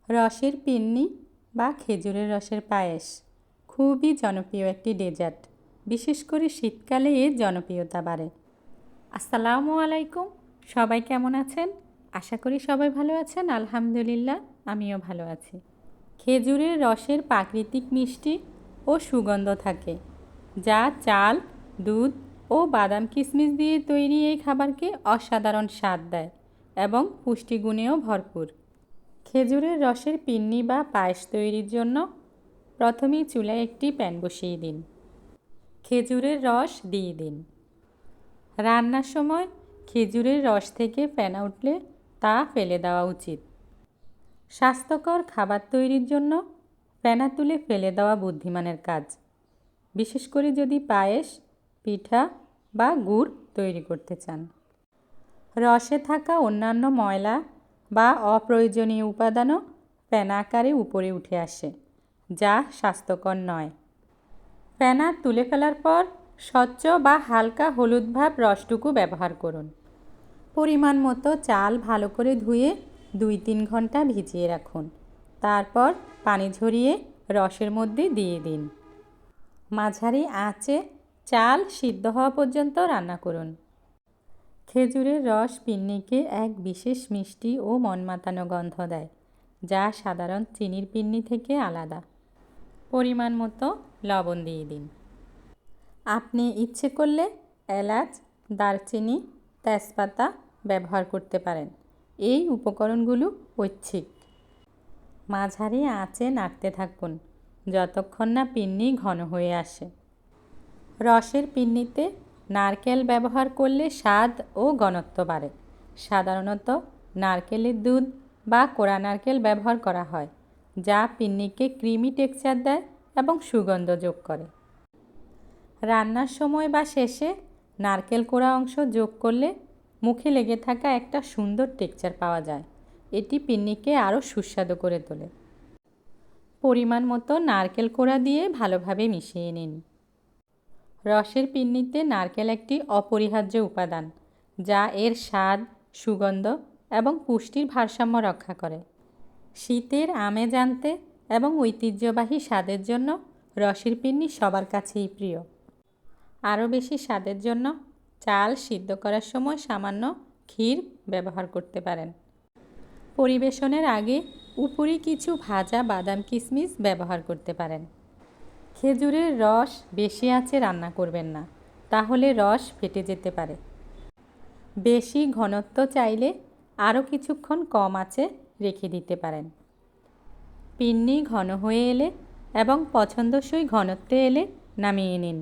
রসের পিন্নি বা খেজুরের রসের পায়েস খুবই জনপ্রিয় একটি ডেজার্ট। বিশেষ করে শীতকালে এর জনপ্রিয়তা বাড়ে। আসসালামু আলাইকুম, সবাই কেমন আছেন? আশা করি সবাই ভালো আছেন। আলহামদুলিল্লাহ, আমিও ভালো আছি। খেজুরের রসের প্রাকৃতিক মিষ্টি ও সুগন্ধ থাকে, যা চাল, দুধ ও বাদাম কিশমিশ দিয়ে তৈরি এই খাবারকে অসাধারণ স্বাদ দেয় এবং পুষ্টিগুণেও ভরপুর। খেজুরের রসের পিন্নি বা পায়েস তৈরির জন্য প্রথমেই চুলায় একটি প্যান বসিয়ে দিন। খেজুরের রস দিয়ে দিন। রান্নার সময় খেজুরের রস থেকে ফেনা উঠলে তা ফেলে দেওয়া উচিত। স্বাস্থ্যকর খাবার তৈরির জন্য ফেনা তুলে ফেলে দেওয়া বুদ্ধিমানের কাজ, বিশেষ করে যদি পায়েস, পিঠা বা গুড় তৈরি করতে চান। রসে থাকা অন্যান্য ময়লা বা অপ্রয়োজনীয় উপাদানও ফেনা আকারে উপরে উঠে আসে, যা স্বাস্থ্যকর নয়। ফেনা তুলে ফেলার পর স্বচ্ছ বা হালকা হলুদ ভাব রসটুকু ব্যবহার করুন। পরিমাণ মতো চাল ভালো করে ধুয়ে 2-3 ঘন্টা ভিজিয়ে রাখুন। তারপর পানি ঝরিয়ে রসের মধ্যে দিয়ে দিন। মাঝারি আঁচে চাল সিদ্ধ হওয়া পর্যন্ত রান্না করুন। খেজুরের রস পিন্নিকে এক বিশেষ মিষ্টি ও মনমাতানো গন্ধ দেয়, যা সাধারণ চিনির পিন্নি থেকে আলাদা। পরিমাণ মতো লবণ দিয়ে দিন। আপনি ইচ্ছে করলে এলাচ, দারচিনি, তেজপাতা ব্যবহার করতে পারেন। এই উপকরণগুলো ঐচ্ছিক। মাঝারি আঁচে নাড়তে থাকুন যতক্ষণ না পিন্নি ঘন হয়ে আসে। রসের পিন্নিতে নারকেল ব্যবহার করলে স্বাদ ও ঘনত্ব বাড়ে। সাধারণত নারকেলের দুধ বা কোরা নারকেল ব্যবহার করা হয়, যা পিন্নিকে ক্রিমি টেক্সচার দেয় এবং সুগন্ধ যোগ করে। রান্নার সময় বা শেষে নারকেল কোড়া অংশ যোগ করলে মুখে লেগে থাকা একটা সুন্দর টেক্সচার পাওয়া যায়। এটি পিন্নিকে আরও সুস্বাদু করে তোলে। পরিমাণ মতো নারকেল কোড়া দিয়ে ভালোভাবে মিশিয়ে নিন। রসের পিন্নিতে নারকেল একটি অপরিহার্য উপাদান, যা এর স্বাদ, সুগন্ধ এবং পুষ্টির ভারসাম্য রক্ষা করে। শীতের আমেজ আনতে এবং ঐতিহ্যবাহী স্বাদের জন্য রসের পিন্নি সবার কাছেই প্রিয়। আরও বেশি স্বাদের জন্য চাল সিদ্ধ করার সময় সামান্য ক্ষীর ব্যবহার করতে পারেন। পরিবেশনের আগে উপরে কিছু ভাজা বাদাম কিশমিশ ব্যবহার করতে পারেন। খেজুরের রস বেশি আঁচে রান্না করবেন না, তাহলে রস ফেটে যেতে পারে। বেশি ঘনত্ব চাইলে আরও কিছুক্ষণ কম আঁচে রেখে দিতে পারেন। পিন্নি ঘন হয়ে এলে এবং পছন্দসই ঘনত্বে এলে নামিয়ে নিন।